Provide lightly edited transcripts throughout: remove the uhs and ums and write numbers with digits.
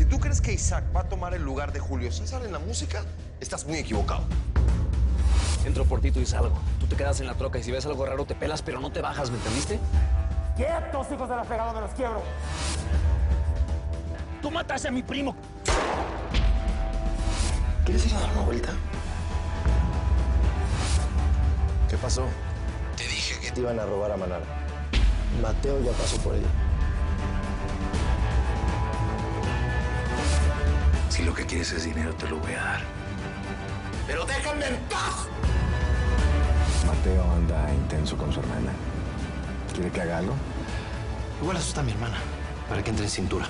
Si tú crees que Isaac va a tomar el lugar de Julio César en la música, estás muy equivocado. Entro por ti, tú y salgo. Tú te quedas en la troca y si ves algo raro te pelas, pero no te bajas, ¿me entendiste? ¡Quietos, hijos de la fregada, me los quiebro! ¡Tú mataste a mi primo! ¿Quieres ir a dar una vuelta? ¿Qué pasó? Te dije que Te iban a robar a Manara. Mateo ya pasó por ella. Si lo que quieres es dinero, te lo voy a dar. ¡Pero déjame en paz! Mateo anda intenso con su hermana. ¿Quiere que haga algo? Igual asusta a mi hermana, para que entre en cintura.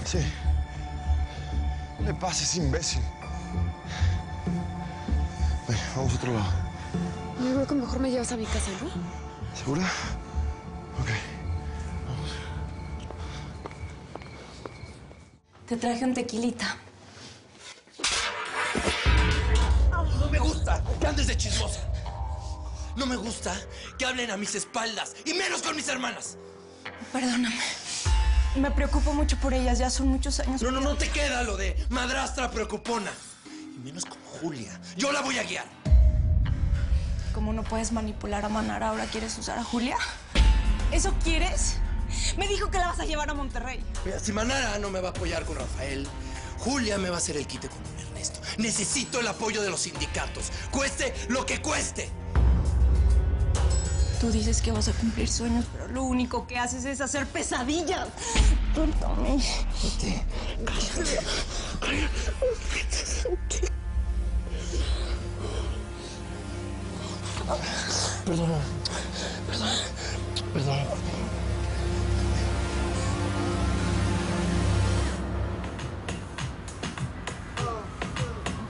Sí. ¿Qué le pasa, es imbécil? Ven, vamos a otro lado. Yo creo que mejor me llevas a mi casa, ¿no? ¿Segura? Ok. Te traje un tequilita. No me gusta que andes de chismosa. No me gusta que hablen a mis espaldas, y menos con mis hermanas. Perdóname. Me preocupo mucho por ellas, ya son muchos años. No te queda lo de madrastra preocupona. Y menos como Julia. Yo la voy a guiar. ¿Cómo no puedes manipular a Manara, ahora quieres usar a Julia? ¿Eso quieres? Me dijo que la vas a llevar a Monterrey. Mira, si Manara no me va a apoyar con Rafael, Julia me va a hacer el quite con Ernesto. Necesito el apoyo de los sindicatos, cueste lo que cueste. Tú dices que vas a cumplir sueños, pero lo único que haces es hacer pesadillas. Suéltame. Cállate. Perdón.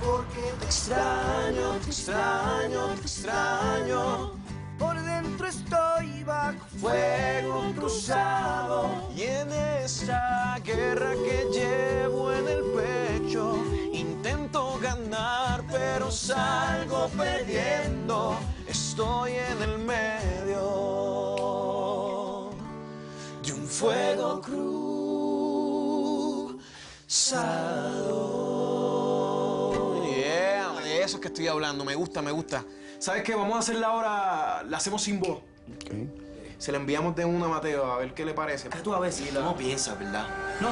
Porque te extraño. Por dentro estoy bajo fuego cruzado. Y en esta guerra que llevo en el pecho, intento ganar, pero salgo perdiendo. Estoy en el medio de un fuego cruzado. Yeah, de eso es que estoy hablando. Me gusta. ¿Sabes qué? Vamos a hacerla ahora, la hacemos sin voz. Okay. Se la enviamos de una a Mateo, a ver qué le parece. Tú a ver si no piensas, ¿verdad? No,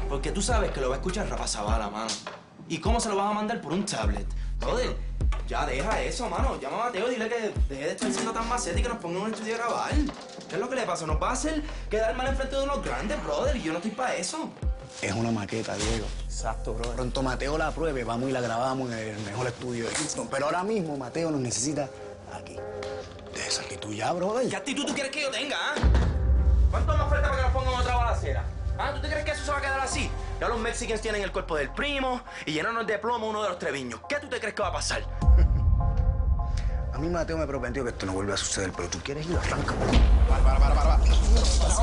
porque tú sabes que lo va a escuchar Rafa Zavala, mano. ¿Y cómo se lo vas a mandar por un tablet? Brother, ya deja eso, mano. Llama a Mateo, dile que deje de estar siendo tan maceta y que nos ponga en un estudio a grabar. ¿Qué es lo que le pasa? Nos va a hacer quedar mal enfrente de unos grandes, brother, y yo no estoy para eso. Es una maqueta, Diego. Exacto, bro. Pronto Mateo la apruebe, vamos y la grabamos en el mejor estudio de Houston. Pero ahora mismo Mateo nos necesita aquí. De esa actitud ya, brother. ¿Qué actitud tú quieres que yo tenga, ah? ¿Cuánto más falta para que nos pongan otra balacera? ¿Ah? ¿Tú te crees que eso se va a quedar así? Ya los Mexicans tienen el cuerpo del primo y llenarnos de plomo uno de los Treviños. ¿Qué tú te crees que va a pasar? A mí Mateo me prometió que esto no vuelve a suceder, pero tú quieres ir, arranca. Para. ¿Qué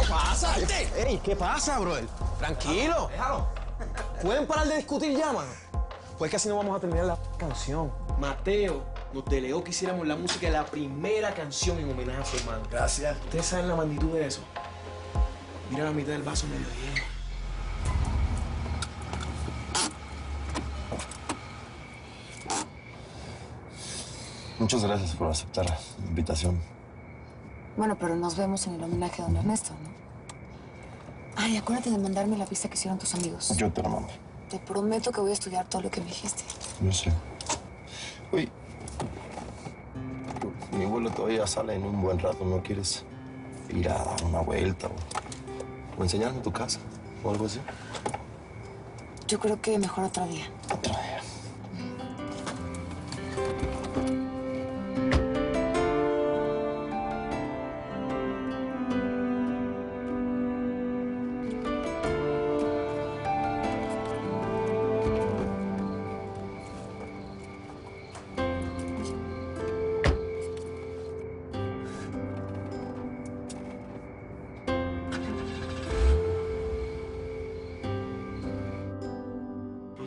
pasa? Ey, ¿qué pasa, brother? Tranquilo. Déjalo. ¿Pueden parar de discutir ya, mano? Pues que así no vamos a terminar la canción. Mateo nos delegó que hiciéramos la música de la primera canción en homenaje a su hermano. Gracias. ¿Ustedes saben la magnitud de eso? Mira la mitad del vaso medio lleno. Muchas gracias por aceptar la invitación. Bueno, pero nos vemos en el homenaje a don Ernesto, ¿no? Ay, acuérdate de mandarme la pista que hicieron tus amigos. Yo te la mando. Te prometo que voy a estudiar todo lo que me dijiste. Yo sé. Uy, mi vuelo todavía sale en un buen rato. ¿No quieres ir a dar una vuelta o enseñarme tu casa o algo así? Yo creo que mejor otro día. Otro día.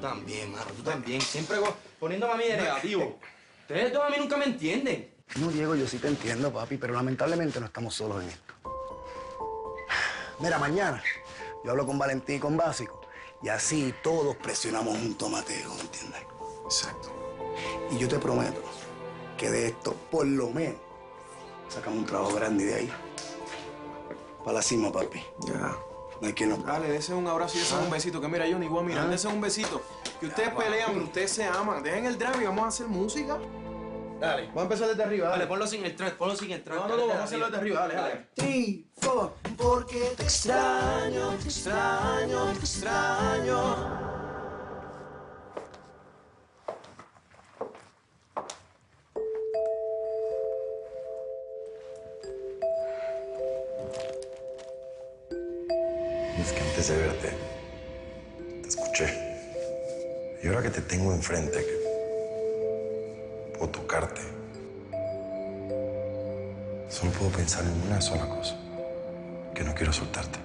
también, mano, tú también. Siempre poniéndome a mí de negativo. Ustedes dos a mí nunca me entienden. No, Diego, yo sí te entiendo, papi, pero lamentablemente no estamos solos en esto. Mira, mañana yo hablo con Valentín y con Básico y así todos presionamos junto a Mateo, ¿me entiendes? Exacto. Y yo te prometo que de esto, por lo menos, sacamos un trabajo grande de ahí. Para la cima, papi. Ya. No hay quien nos... Dale, dese un abrazo y dese un besito. Que mira, yo ni voy a mirar. Dese un besito. Que ustedes pelean, pero ustedes se aman. Dejen el drama y vamos a hacer música. Dale. Vamos a empezar desde arriba, Dale, ponlo sin el track, ponlo sin el track. No, vamos a hacerlo desde arriba. Dale, dale. 3, 4, porque te extraño, te extraño, te extraño. Es que antes de verte, te escuché. Y ahora que te tengo enfrente, que puedo tocarte, solo puedo pensar en una sola cosa, que no quiero soltarte.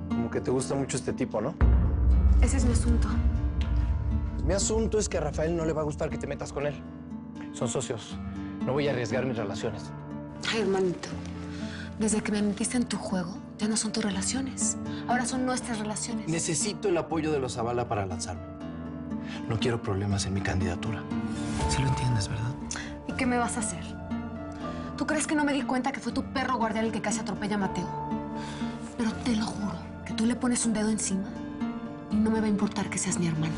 Como que te gusta mucho este tipo, ¿no? Ese es mi asunto. Mi asunto es que a Rafael no le va a gustar que te metas con él. Son socios. No voy a arriesgar mis relaciones. Ay, hermanito, desde que me metiste en tu juego, ya no son tus relaciones. Ahora son nuestras relaciones. Necesito el apoyo de los Zavala para lanzarme. No quiero problemas en mi candidatura. Sí lo entiendes, ¿verdad? ¿Y qué me vas a hacer? ¿Tú crees que no me di cuenta que fue tu perro guardián el que casi atropella a Mateo? Pero te lo juro, que tú le pones un dedo encima y no me va a importar que seas mi hermano.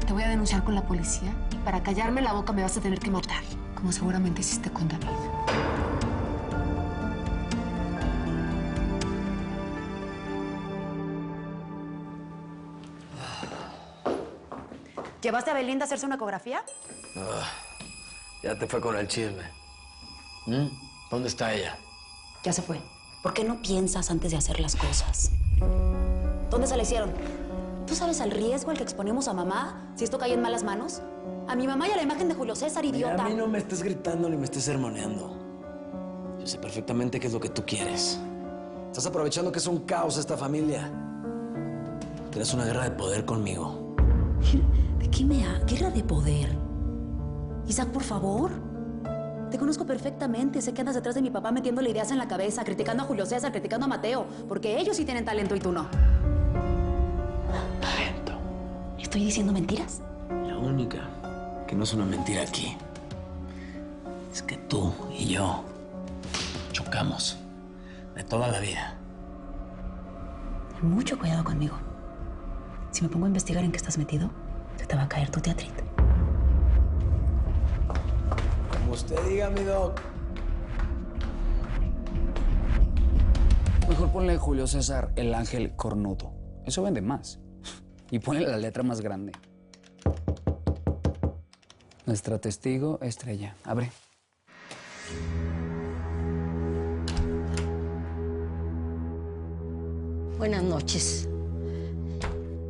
Te voy a denunciar con la policía y para callarme la boca me vas a tener que matar, como seguramente hiciste con David. ¿Llevaste a Belinda a hacerse una ecografía? Ya te fue con el chisme. ¿Dónde está ella? Ya se fue. ¿Por qué no piensas antes de hacer las cosas? ¿Dónde se la hicieron? ¿Tú sabes el riesgo al que exponemos a mamá si esto cae en malas manos? A mi mamá y a la imagen de Julio César, idiota. Mira, a mí no me estés gritando ni me estés sermoneando. Yo sé perfectamente qué es lo que tú quieres. Estás aprovechando que es un caos esta familia. Tienes una guerra de poder conmigo. ¿De qué me ha? ¿Guerra de poder? Isaac, por favor. Te conozco perfectamente. Sé que andas detrás de mi papá metiéndole ideas en la cabeza, criticando a Julio César, criticando a Mateo, porque ellos sí tienen talento y tú no. Talento. ¿Estoy diciendo mentiras? La única que no es una mentira aquí es que tú y yo chocamos de toda la vida. Ten mucho cuidado conmigo. Si me pongo a investigar en qué estás metido, se te va a caer tu teatrito. Como usted diga, mi doc. Mejor ponle Julio César el ángel cornudo. Eso vende más. Y ponle la letra más grande. Nuestra testigo estrella. Abre. Buenas noches.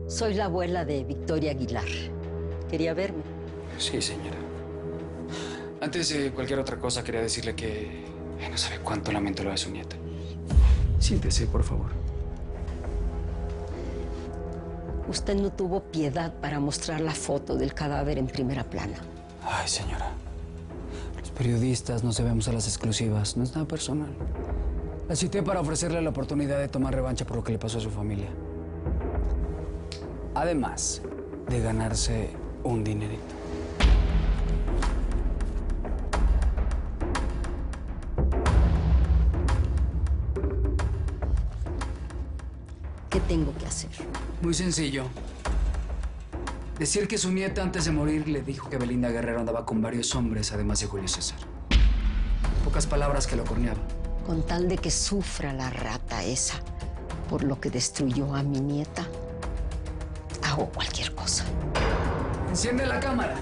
Soy la abuela de Victoria Aguilar. ¿Quería verme? Sí, señora. Antes de cualquier otra cosa, quería decirle que no sabe cuánto lamento lo de su nieta. Siéntese, por favor. Usted no tuvo piedad para mostrar la foto del cadáver en primera plana. Ay, señora. Los periodistas nos debemos a las exclusivas. No es nada personal. La cité para ofrecerle la oportunidad de tomar revancha por lo que le pasó a su familia. Además de ganarse un dinerito. ¿Qué tengo que hacer? Muy sencillo. Decir que su nieta antes de morir le dijo que Belinda Guerrero andaba con varios hombres, además de Julio César. Pocas palabras que lo corneaba. Con tal de que sufra la rata esa por lo que destruyó a mi nieta, hago cualquier cosa. Enciende la cámara.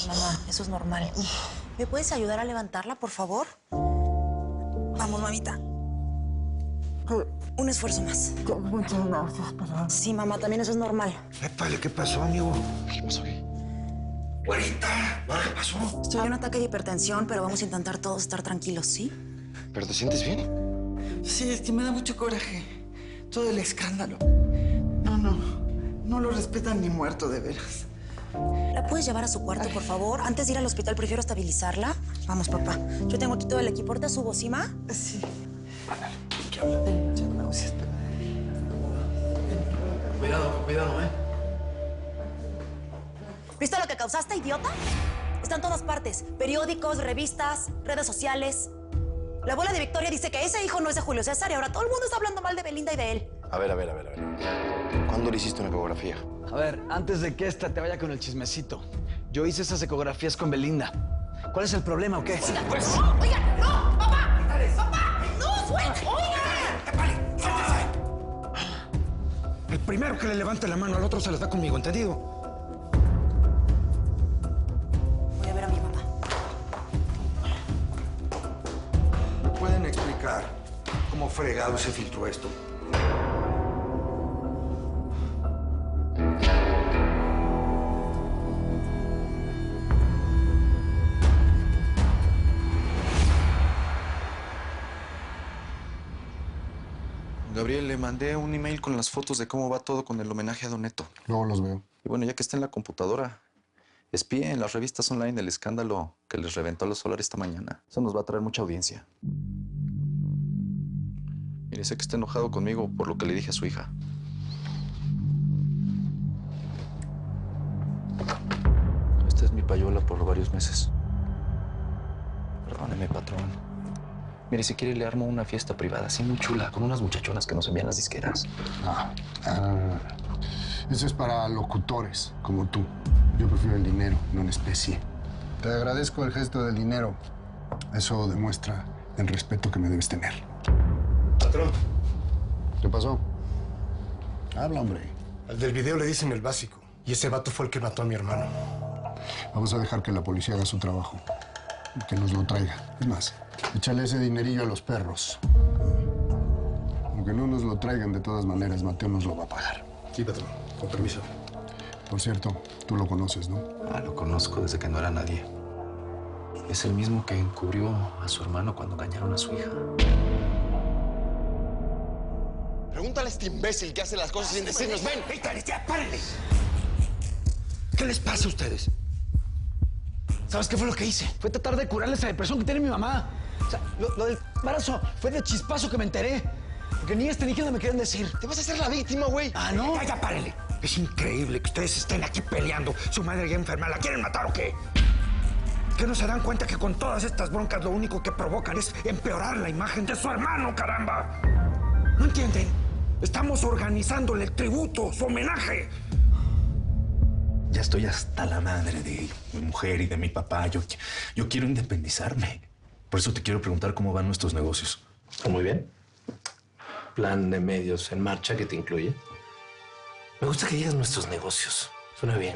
Mamá, eso es normal. ¿Me puedes ayudar a levantarla, por favor? Vamos, mamita. Un esfuerzo más. Muchas gracias, perdón. Sí, mamá, también eso es normal. Épale, ¿qué pasó, amigo? ¿Qué pasó? Güerita, ¿qué pasó? Estoy en un ataque de hipertensión, pero vamos a intentar todos estar tranquilos, ¿sí? ¿Pero te sientes bien? Sí, es que me da mucho coraje. Todo el escándalo. No lo respetan ni muerto, de veras. ¿La puedes llevar a su cuarto, por favor? Antes de ir al hospital, prefiero estabilizarla. Vamos, papá. Yo tengo aquí todo el equipo. ¿Ahorita subo, sí, ma? Sí. ¿Qué habla? Muchas náuseas, Cuidado, ¿eh? ¿Viste lo que causaste, idiota? Está en todas partes. Periódicos, revistas, redes sociales. La abuela de Victoria dice que ese hijo no es de Julio César y ahora todo el mundo está hablando mal de Belinda y de él. A ver. ¿Cuándo le hiciste una ecografía? A ver, antes de que esta te vaya con el chismecito, yo hice esas ecografías con Belinda. ¿Cuál es el problema o qué? Sí, pues. ¡No! ¡Oiga! ¡No! ¡Papá! ¡Papá! ¡No! ¡Suelta! ¡Oiga! El primero que le levante la mano al otro se las da conmigo, ¿entendido? Voy a ver a mi mamá. ¿Me pueden explicar cómo fregado se filtró esto? Gabriel, le mandé un email con las fotos de cómo va todo con el homenaje a Don Neto. Luego los veo. Y bueno, ya que está en la computadora, espíe en las revistas online el escándalo que les reventó los Solar esta mañana. Eso nos va a traer mucha audiencia. Mire, sé que está enojado conmigo por lo que le dije a su hija. Esta es mi payola por varios meses. Perdóneme, patrón. Mire, si quiere le armo una fiesta privada, así muy chula, con unas muchachonas que nos envían las disqueras. Eso es para locutores, como tú. Yo prefiero el dinero, no en especie. Te agradezco el gesto del dinero. Eso demuestra el respeto que me debes tener. Patrón. ¿Qué pasó? Habla, hombre. Al del video le dicen el básico. Y ese vato fue el que mató a mi hermano. Vamos a dejar que la policía haga su trabajo. Que nos lo traiga. Es más, échale ese dinerillo a los perros. Aunque no nos lo traigan, de todas maneras, Mateo nos lo va a pagar. Sí, patrón. Con permiso. Por cierto, tú lo conoces, ¿no? Lo conozco desde que no era nadie. Es el mismo que encubrió a su hermano cuando engañaron a su hija. Pregúntale a este imbécil que hace las cosas sin decirnos. ¡Ven! ¡Ya, párenle! ¿Qué les pasa a ustedes? ¿Sabes qué fue lo que hice? Fue tratar de curarle esa depresión que tiene mi mamá. O sea, lo del embarazo fue de chispazo que me enteré. Porque ni ni quién me quieren decir. Te vas a hacer la víctima, güey. Ah, ¿no? Ya, párenle. Es increíble que ustedes estén aquí peleando. Su madre ya enferma. ¿La quieren matar o qué? ¿Que no se dan cuenta que con todas estas broncas lo único que provocan es empeorar la imagen de su hermano, caramba? ¿No entienden? Estamos organizándole el tributo, su homenaje. Ya estoy hasta la madre de mi mujer y de mi papá. Yo quiero independizarme. Por eso te quiero preguntar cómo van nuestros negocios. Muy bien. Plan de medios en marcha que te incluye. Me gusta que digas nuestros negocios. Suena bien.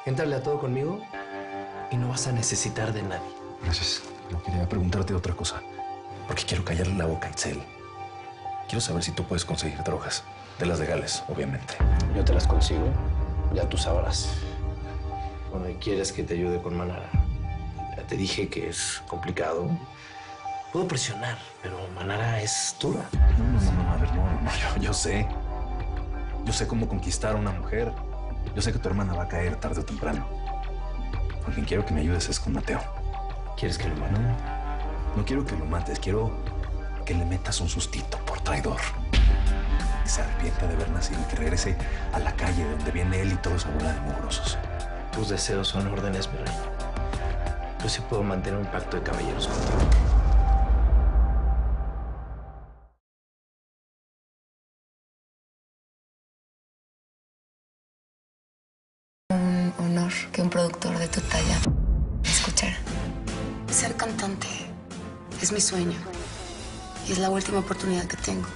Éntrale a todo conmigo y no vas a necesitar de nadie. Gracias. Pero quería preguntarte otra cosa. Porque quiero callarle la boca a Itzel. Quiero saber si tú puedes conseguir drogas. De las legales, obviamente. Yo te las consigo. Ya tú sabrás. Bueno, ¿y quieres que te ayude con Manara? Ya te dije que es complicado. Puedo presionar, pero Manara es dura. No, a ver, no. Yo sé. Yo sé cómo conquistar a una mujer. Yo sé que tu hermana va a caer tarde o temprano. Con quien quiero que me ayudes es con Mateo. ¿Quieres que lo mate? No quiero que lo mates. Quiero que le metas un sustito por traidor. Que se arrepienta de haber nacido y que regrese a la calle de donde viene él y toda su bola de mugrosos. Tus deseos son órdenes, mi rey. Yo sí puedo mantener un pacto de caballeros contigo. Un honor que un productor de tu talla me escuchara. Ser cantante es mi sueño y es la última oportunidad que tengo.